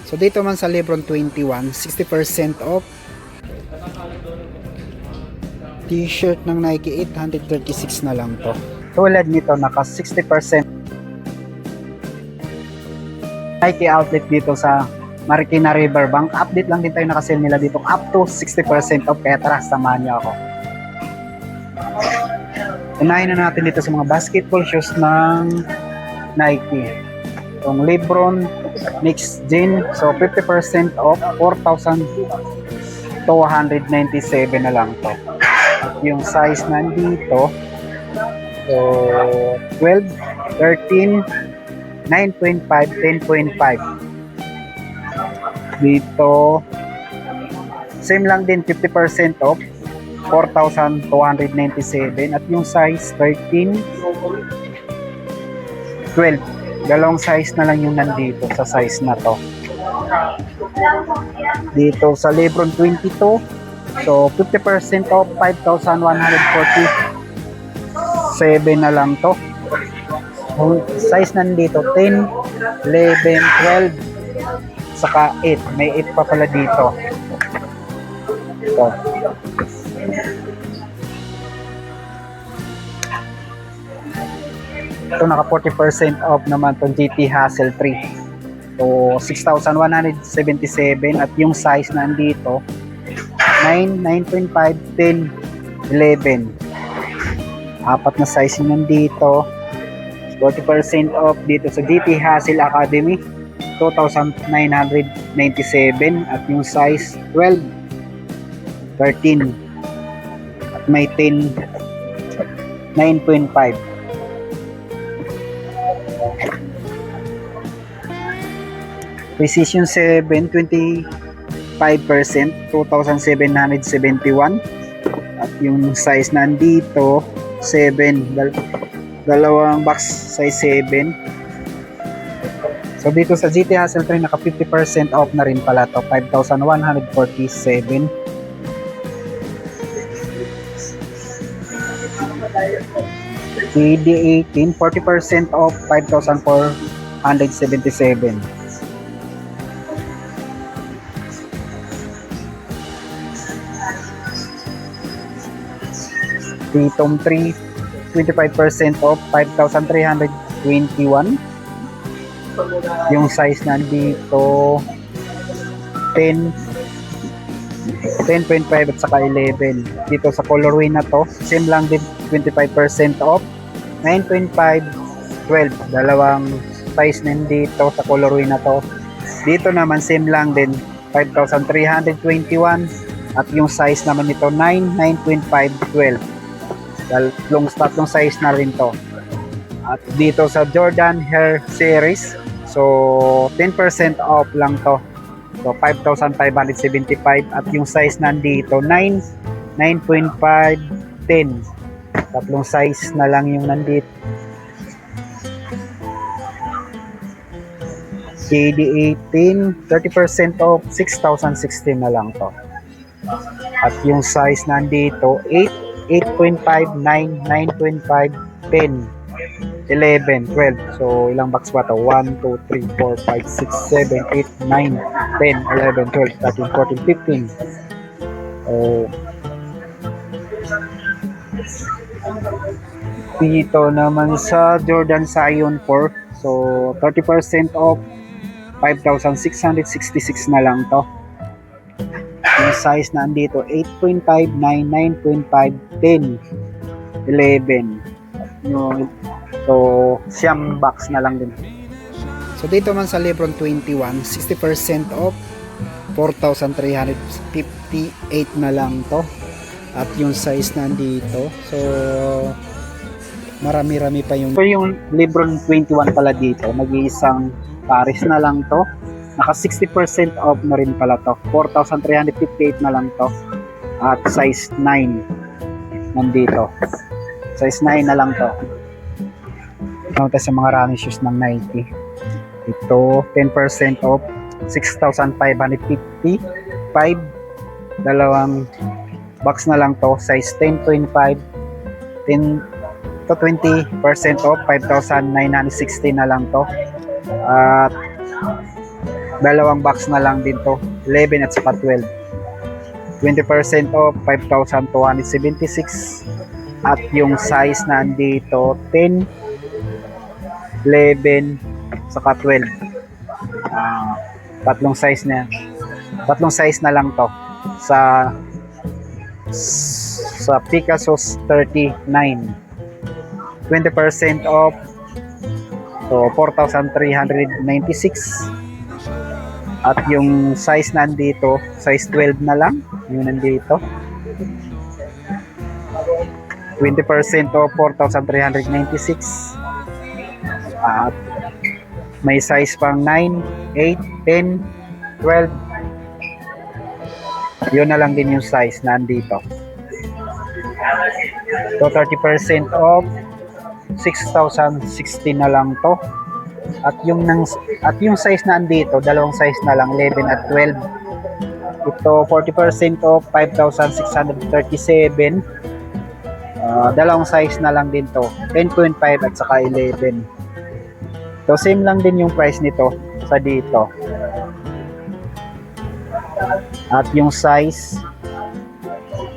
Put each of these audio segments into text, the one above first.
So dito man sa Lebron 21, 60% off. T-shirt ng Nike 836 na lang to. Tulad nito naka 60% Nike outlet dito sa Marikina Riverbank. Update lang din tayo, naka-sale nila dito up to 60% off, kaya tara samahan niyo ako. Unahin na natin dito sa mga basketball shoes ng Nike. Itong Lebron Next Gen, so 50% off, 4,297 na lang to. At yung size nandito, so 12, 13, 9.5, 10.5. Dito same lang din, 50% off, 4,297. At yung size 13, 12, dalawang size na lang yung nandito sa size na to. Dito sa Lebron 22, so 50% off, 5,147 na lang to. Size nandito 10, 11, 12, saka 8. May 8 pa pala dito. Ito naka 40% off naman itong GT Hustle 3. So 6,177. At yung size nandito 9, 9.5, 10, 11. Apat na size nandito. 40% off dito sa GT Hustle Academy, 2,997. At yung size 12, 13, at may 10, 9.5. Precision 7, 25%, 2,771. At yung size nandito 7, dalawang box size 7. So dito sa GT Hustle 3 naka 50% off na rin pala to, 5,147. PD18, 40% off, 5,477. Tom 3, 25% off, 5,321. Yung size nandito 10, 10.5 at saka 11. Dito sa colorway na to, same lang din, 25% off, 9.5, 12. Dalawang size nandito sa colorway na to. Dito naman same lang din, 5,321. At yung size naman nito 9, 9.5, 12. Tatlong size na rin to. At dito sa Jordan Hair Series, so 10% off lang to, so 5,575. At yung size nandito 9, 9.5, 10. Tatlong size na lang yung nandito. KD18, 30% off, 6,016 na lang to. At yung size nandito 8, 8.5, 9, 9.5, 10, 11, 12. So ilang box ba to? 1, 2, 3, 4, 5, 6, 7, 8, 9, 10, 11, 12, 13, 14, 15. Dito naman sa Jordan Zion 4, so 30% off, 5,666 na lang to. Yung size na andito 8.5, 9, 9.5, 10, 11. So siyam box na lang din. So dito man sa Lebron 21, 60% off, 4,358 na lang to. At yung size nandito, so marami-rami pa yung. So yung Lebron 21 pala dito, nag-iisang pares na lang to. Naka 60% off na rin pala to, 4,358 na lang to. At size 9 nandito, size 9 na lang to. Ito sa mga running shoes ng Nike, ito 10% off, 6,555. Dalawang box na lang to, size 10.5, 10 to 20% off, 5,960 na lang to. At Dalawang box na lang din to. 11 at saka 12. 20% off, 5,276. At yung size na andito, 10, 11, saka 12. Tatlong size na. Tatlong size na lang to sa Pegasus 39. 20% off. So 4,396. At yung size na andito, size 12 na lang. Yung nandito. 20% off, 4,396. At may size pang 9, 8, 10, 12. Yun na lang din yung size na andito. So 30% off, 6,016 na lang to. At yung size na andito, dalawang size na lang, 11 at 12. Ito 40% off, 5,637. Dalawang size na lang din to, 10.5 at saka 11. So same lang din yung price nito sa dito. At yung size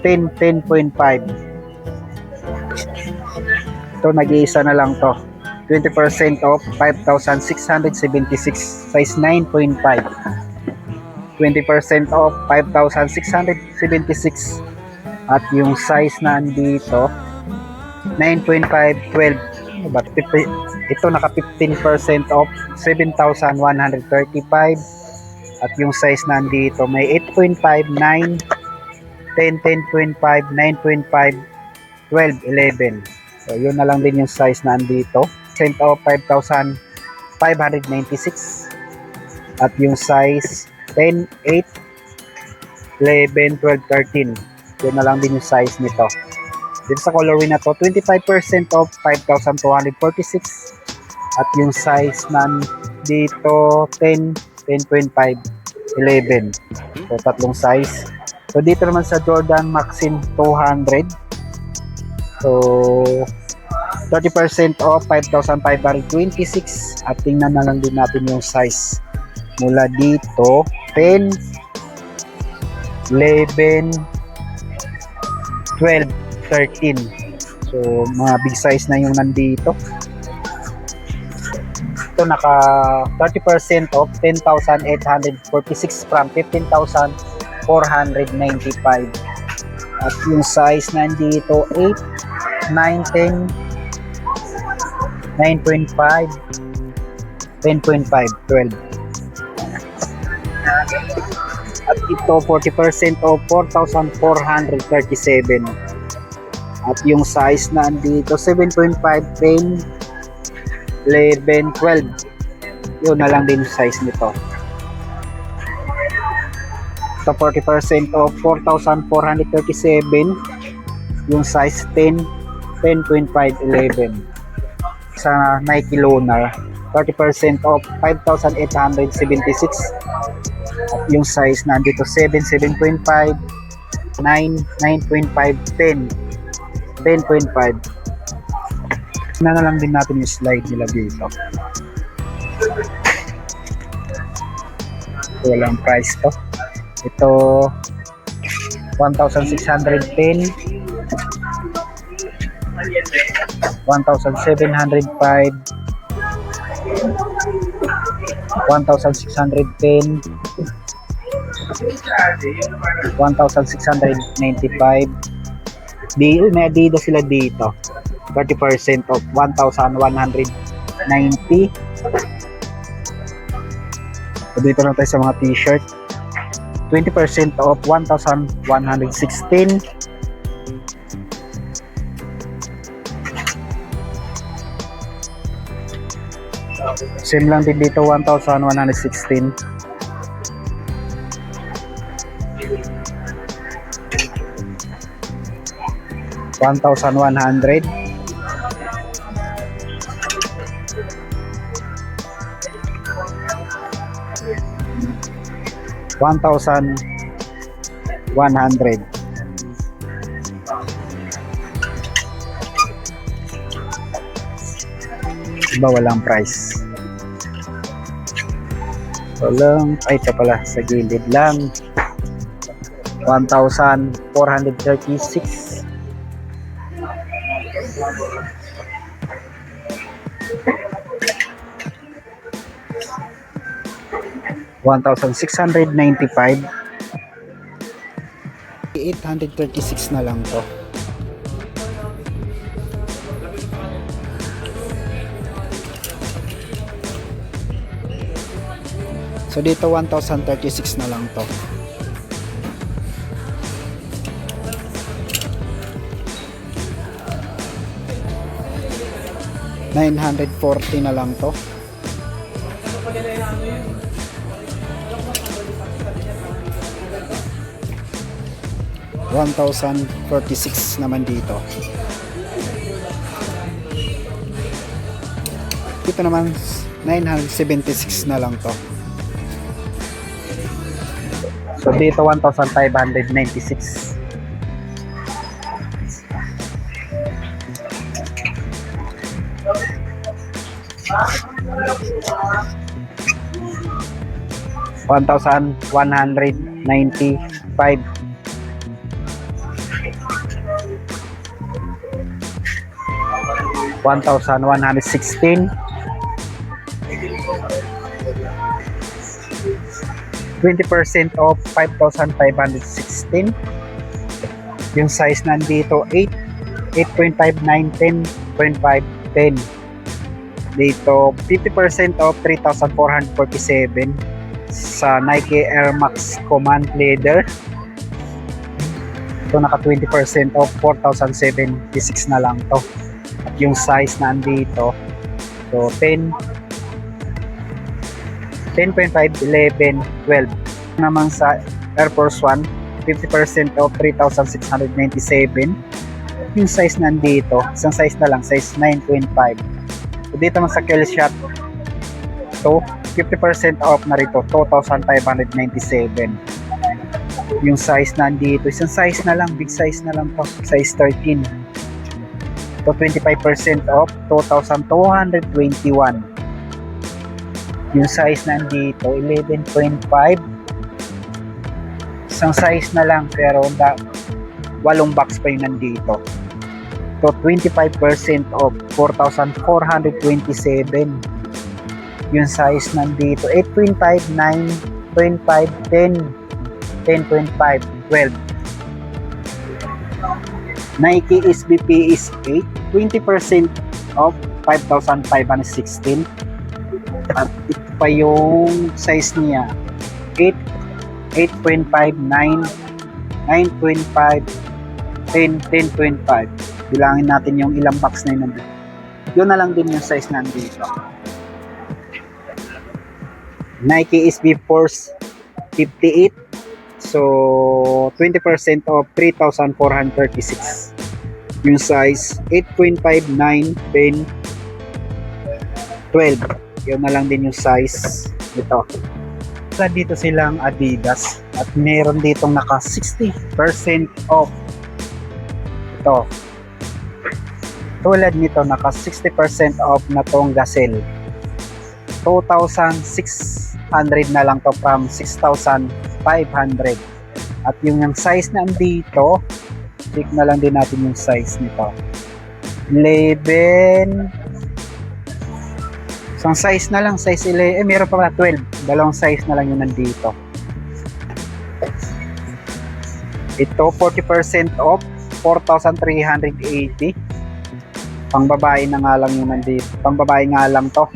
10, 10.5. Ito nag-iisa na lang to. 20% off, 5,676, size 9.5. 20% off, 5,676. At yung size na andito, 9.5, 12. Ito naka 15% off, 7,135. At yung size na andito, may 8.5, 9, 10, 10.5, 9.5, 12, 11. So yun na lang din yung size na andito. Percent off, 5,596. At yung size 10, 8, 11, 12, 13. Yun na lang din yung size nito. Dito sa colorway na to, 25% off, 5,246. At yung size na dito, 10, 10.5, 11. So tatlong size. So dito naman sa Jordan Maxim 200. So 30% off, 5,526. At tingnan na lang din natin yung size. Mula dito, 10, 11, 12, 13. So mga big size na yung nandito. Ito naka 30% off, 10,846 from 15,495. At yung size nandito 8, 9, 10, 9.5, 10.5, 12. At ito 40% off, 4,437. At yung size na andito 7.5, 10, 11, 12. Yun na lang din yung size nito. So 40% off, 4,437. Yung size 10, 10.5, 11. Sa Nike Lunar, 30% off, 5,876. At yung size na dito 7, 7.5, 9, 9.5, 10, 10.5. Na lang din natin yung slide nila dito. Walang price to. Ito 1,610, 1,705, 1,610, 1,695. May Adidas sila dito. 30% off, 1,190. So dito lang tayo sa mga t-shirt. 20% off, 1,116. Same lang din dito, 1,116. $1,100. $1,100. Iba walang price. So lang, ay ito pala, sa gilid lang. 1,436. $1,695. 836 na lang to. So dito 1,036 na lang to. $940 na lang to. $1,046 naman dito. Dito naman 976 na lang to. So dito 1,596. $1,195. $1,116. 20% off 5,516. Yung size nandito 8, 8.5, 9, 10.5, 10. Dito 50% off 3,447 sa Nike Air Max Command Leather. Ito naka 20% off 4,076 na lang to. At yung size nandito so 10, 10.5, 11, 12. Naman sa Air Force 1, 50% off 3,697. Yung size nandito, isang size na lang, size 9.5. So dito naman sa Killshot, so 50% off na rito, 2,597. Yung size nandito, isang size na lang, big size na lang to, size 13. So 25% off, 2,221. Yung size nandito 11.5, isang size na lang pero 8 box pa yung nandito. So 25% off 4,427. Yung size nandito 8.5, 9.5, 10, 10.5, 12. Nike SBP is 8, 20% off 5,516. At ito pa yung size niya 8, 8.5, 9, 9.5, 10, 10.5. Bilangin natin yung ilang box na yun nandito. Yun na lang din yung size nandito. Nike SB Force 58. So 20% off 3,436. Yung size 8.5, 9, 10, 12. Yun na lang din yung size nito. Dito silang Adidas at meron ditong naka 60% off. Ito. Tulad nito naka 60% off na tong Gazelle. 2,600 na lang to from 6,500. At yung size na andito, check na lang din natin yung size nito. 11. Isang size na lang, size 11, meron pa ba 12. Dalawang size na lang yung nandito. Ito 40% off, 4,380. Pang babae na nga lang yung nandito. Pang babae nga lang to.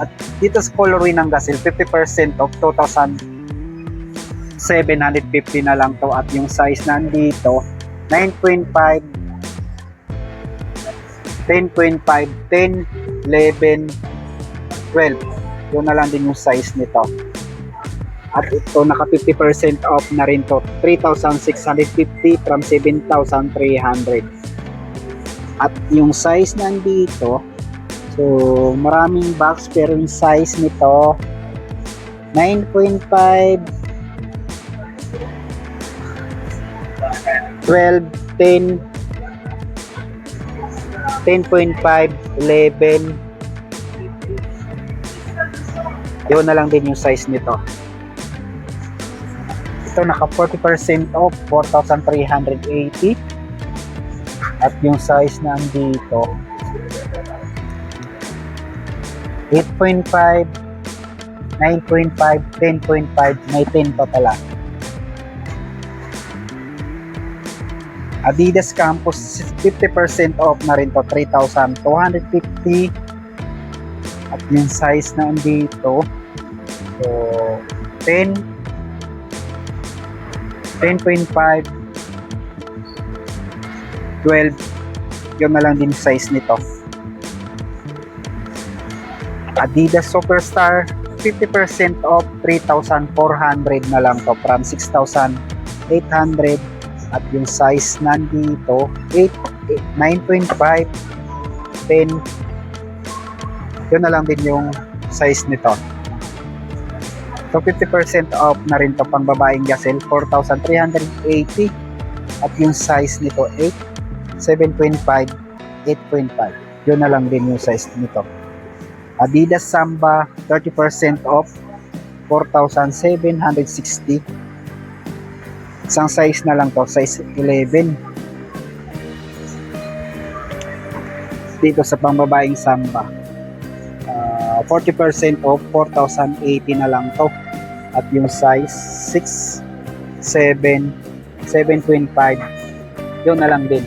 At dito sa colorway ng Gazelle, 50% off, 2,750 na lang to. At yung size nandito, 9.5, 10.5, 10, 11, 12. Yun na lang din yung size nito. At ito naka 50% off na rin to, 3,650 from 7,300. At yung size nandito, so maraming box pero yung size nito 9.5, 12, 10, 10.5, 11, Yun na lang din yung size nito. Ito naka 40% off, 4,380. At yung size na andito 8.5, 9.5, 10.5, may 10 pa pala. Adidas Campus 50% off na rin to, 3,250. At yung size na andito, so 10, 10.5, 12, yun na lang din size nito. Adidas Superstar 50% off, 3,400 na lang to from 6,800. At yung size nandito 8, 9.5, 10, yun na lang din yung size nito. So 50% off na rin to pang babaeng Gazelle, 4,380. At yung size nito 8, 7.5, 8.5, yun na lang din yung size nito. Adidas Samba 30% off, 4,760. Isang size na lang to, size 11. Dito sa pangbabaeng Samba 40% off, 4,080 na lang to. At yung size 6, 7, 7.5, yun na lang din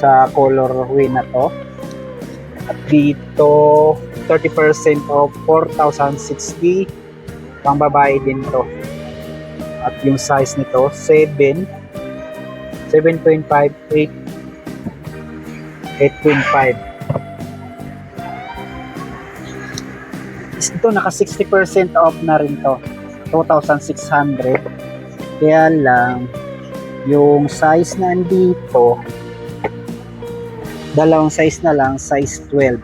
sa colorway na to. At dito 30% off, 4,060, pang babae din to. At yung size nito 7, 7.5, 8, 8.5. Ito naka 60% off na rin to, 2,600. Kaya lang yung size na andito, dalawang size na lang, size 12.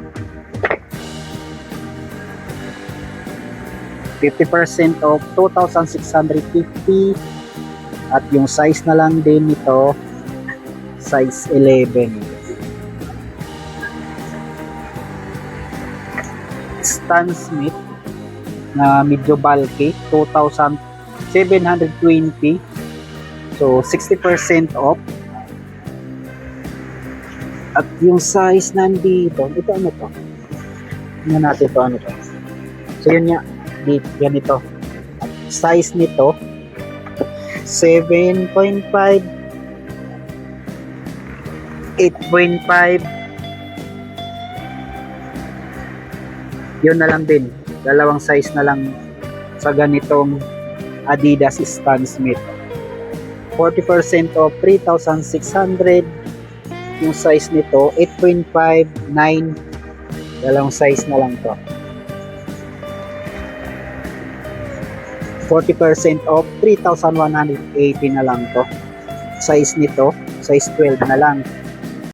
50% off, 2,650. At yung size na lang din nito, size 11. Stan Smith na medyo bulky, 2,720. So 60% off. At yung size nandito, ito ano to? Tingnan natin ito, ano to? So yun nga, yan ito. At size nito 7.5, 8.5. Yun na lang din. Dalawang size na lang sa ganitong Adidas Stan Smith. 40% off, 3,600. Yung size nito 8.5, 9. Dalawang size na lang to. 40% off, 3,180 na lang to. Size nito, size 12 na lang.